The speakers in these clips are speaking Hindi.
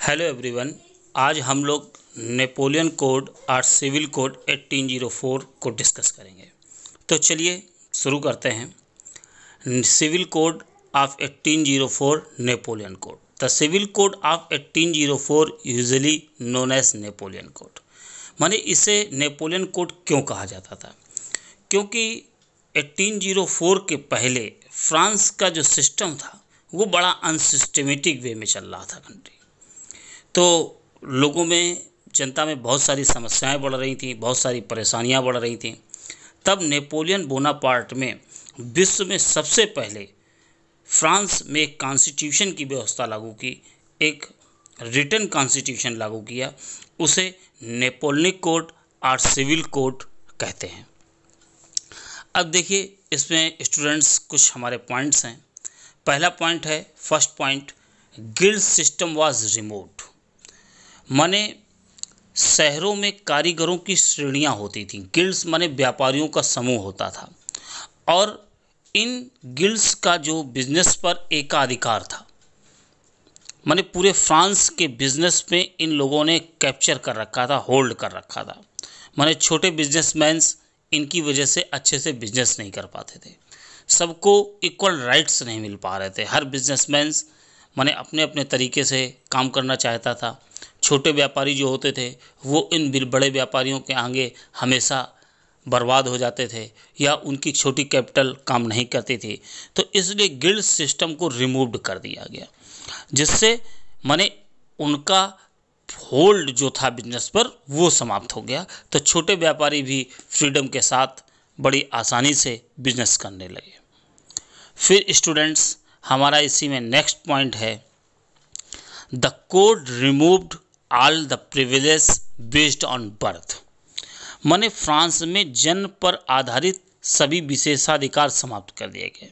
Hello everyone. आज हम लोग नेपोलियन कोड और सिविल कोड 1804 को डिस्कस करेंगे। तो चलिए शुरू करते हैं। Civil code of 1804 Napoleon code. The civil code of 1804 usually known as Napoleon code. माने इसे नेपोलियन कोड क्यों कहा जाता था? क्योंकि 1804 के पहले फ्रांस का जो सिस्टम था वो बड़ा अनसिस्टमेटिक वे में चल रहा था कंट्री। तो लोगों में, जनता में बहुत सारी समस्याएं बढ़ रही थी, बहुत सारी परेशानियां बढ़ रही थी। तब नेपोलियन बोनापार्ट में विश्व में सबसे पहले फ्रांस में एक कॉन्स्टिट्यूशन की व्यवस्था लागू की, एक रिटन कॉन्स्टिट्यूशन लागू किया। उसे नेपोलियनिक कोड और सिविल कोड कहते हैं। अब देखिए, इसमें स्टूडेंट्स कुछ हमारे पॉइंट्स हैं। पहला पॉइंट है, first point, guild system was removed. माने शहरों में कारीगरों की श्रेणियां होती थी। गिल्ड्स माने व्यापारियों का समूह होता था, और इन गिल्ड्स का जो बिजनेस पर एकाधिकार था। माने पूरे फ्रांस के बिजनेस में इन लोगों ने कैप्चर कर रखा था, होल्ड कर रखा था। माने छोटे बिजनेसमैन इनकी वजह से अच्छे से बिजनेस नहीं कर पाते थे, सबको इक्वल राइट्स नहीं मिल पा रहे थे। हर बिजनेसमैन माने अपने अपने तरीके से काम करना चाहता था। छोटे व्यापारी जो होते थे वो इन बड़े व्यापारियों के आगे हमेशा बर्बाद हो जाते थे, या उनकी छोटी कैपिटल काम नहीं करती थी। तो इसलिए गिल्ड सिस्टम को रिमूव्ड कर दिया गया, जिससे माने उनका होल्ड जो था बिजनेस पर वो समाप्त हो गया। तो छोटे व्यापारी भी फ्रीडम के साथ बड़ी आसानी से बिजनेस करने लगे। फिर स्टूडेंट्स, हमारा इसी में नेक्स्ट पॉइंट है, the code removed all the privilege based on birth. माने फ्रांस में जन्म पर आधारित सभी विशेषाधिकार समाप्त कर दिए गए।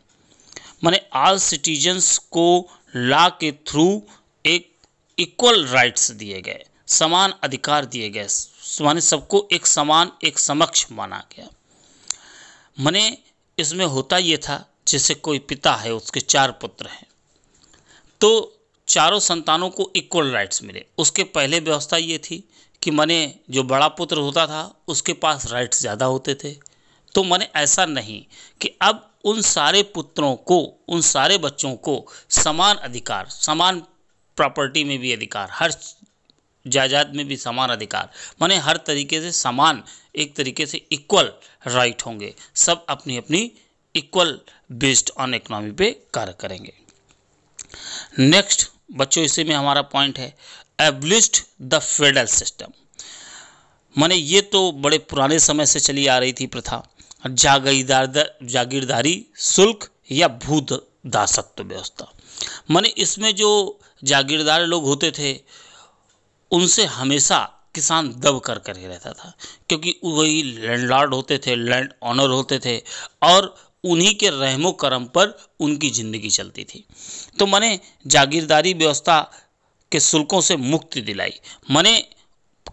माने ऑल सिटीजन्स को लॉ के थ्रू एक इक्वल राइट्स दिए गए, समान अधिकार दिए गए। माने सबको एक समान, एक समक्ष माना गया। माने इसमें होता ये था, जैसे कोई पिता है, उसके 4 पुत्र हैं, तो चारों संतानों को इक्वल राइट्स मिले। उसके पहले व्यवस्था ये थी कि माने जो बड़ा पुत्र होता था उसके पास राइट्स ज़्यादा होते थे। तो माने ऐसा नहीं कि अब उन सारे पुत्रों को, उन सारे बच्चों को समान अधिकार, समान प्रॉपर्टी में भी अधिकार, हर जायदाद में भी समान अधिकार, माने हर तरीके से समान, एक तरीके से इक्वल राइट होंगे। सब अपनी अपनी इक्वल बेस्ड ऑन इकोनॉमी पे कार्य करेंगे। नेक्स्ट बच्चों, इसी में हमारा पॉइंट है, एब्लिश्ड द फेडरल सिस्टम। माने ये तो बड़े पुराने समय से चली आ रही थी प्रथा, जागीरदारी शुल्क या भूत दासत्व व्यवस्था। माने इसमें जो जागीरदार लोग होते थे उनसे हमेशा किसान दब कर ही रहता था, क्योंकि वही लैंडलॉर्ड होते थे, लैंड ऑनर होते थे, और उन्हीं के रहमो करम पर उनकी ज़िंदगी चलती थी। तो माने जागीरदारी व्यवस्था के शुल्कों से मुक्ति दिलाई। माने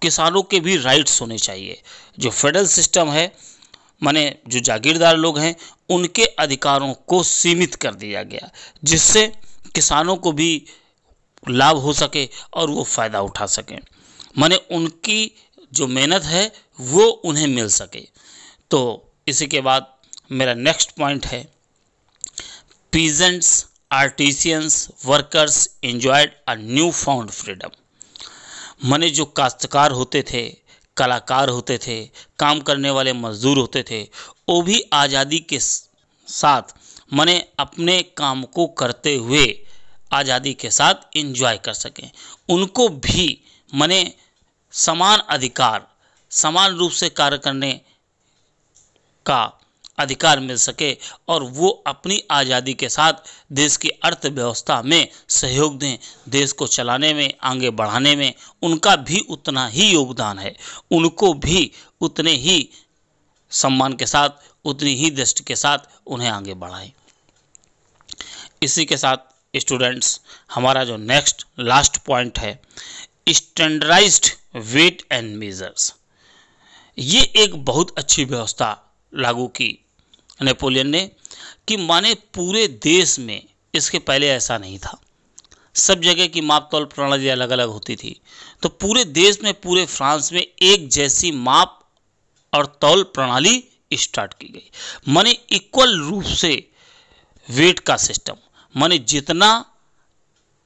किसानों के भी राइट्स होने चाहिए। जो फेडरल सिस्टम है, माने जो जागीरदार लोग हैं उनके अधिकारों को सीमित कर दिया गया, जिससे किसानों को भी लाभ हो सके और वो फ़ायदा उठा सकें। माने उनकी जो मेहनत है वो उन्हें मिल सके। तो इसी के बाद मेरा नेक्स्ट पॉइंट है, peasants, artisans, workers enjoyed a new found freedom. माने जो काश्तकार होते थे, कलाकार होते थे, काम करने वाले मजदूर होते थे, वो भी आज़ादी के साथ माने अपने काम को करते हुए आज़ादी के साथ एंजॉय कर सकें। उनको भी माने समान अधिकार, समान रूप से कार्य करने का अधिकार मिल सके, और वो अपनी आज़ादी के साथ देश की अर्थव्यवस्था में सहयोग दें। देश को चलाने में, आगे बढ़ाने में उनका भी उतना ही योगदान है। उनको भी उतने ही सम्मान के साथ, उतनी ही दृष्टि के साथ उन्हें आगे बढ़ाएं। इसी के साथ स्टूडेंट्स, हमारा जो नेक्स्ट लास्ट पॉइंट है, स्टैंडर्डाइज्ड वेट एंड मेजर्स। ये एक बहुत अच्छी व्यवस्था लागू की नेपोलियन ने, कि माने पूरे देश में, इसके पहले ऐसा नहीं था। सब जगह की माप तौल प्रणाली अलग अलग होती थी। तो पूरे देश में, पूरे फ्रांस में एक जैसी माप और तौल प्रणाली स्टार्ट की गई। माने इक्वल रूप से वेट का सिस्टम, माने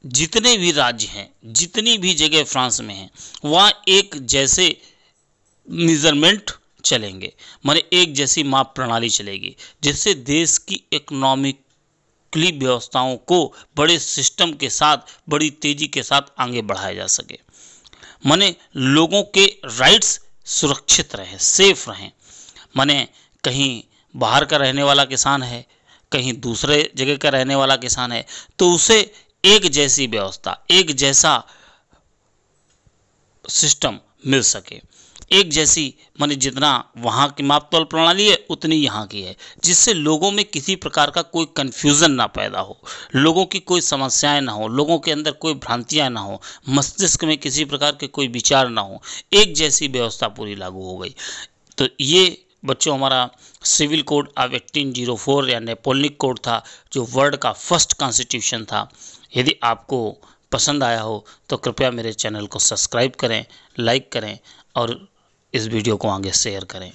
जितने भी राज्य हैं, जितनी भी जगह फ्रांस में हैं, वहाँ एक जैसे मेजरमेंट चलेंगे, माने एक जैसी माप प्रणाली चलेगी, जिससे देश की इकोनॉमिकली व्यवस्थाओं को बड़े सिस्टम के साथ, बड़ी तेजी के साथ आगे बढ़ाया जा सके। माने लोगों के राइट्स सुरक्षित रहें, सेफ रहें। माने कहीं बाहर का रहने वाला किसान है, कहीं दूसरे जगह का रहने वाला किसान है, तो उसे एक जैसी व्यवस्था, एक जैसा सिस्टम मिल सके, एक जैसी, माने जितना वहाँ की माप तौल प्रणाली है उतनी यहाँ की है, जिससे लोगों में किसी प्रकार का कोई कन्फ्यूज़न ना पैदा हो, लोगों की कोई समस्याएं ना हो, लोगों के अंदर कोई भ्रांतियां ना हो, मस्तिष्क में किसी प्रकार के कोई विचार ना हो, एक जैसी व्यवस्था पूरी लागू हो गई। तो ये बच्चों हमारा सिविल कोड ऑफ 1804 या नेपोलियनिक कोड था, जो वर्ल्ड का फर्स्ट कॉन्स्टिट्यूशन था। यदि आपको पसंद आया हो तो कृपया मेरे चैनल को सब्सक्राइब करें, लाइक करें और इस वीडियो को आगे शेयर करें।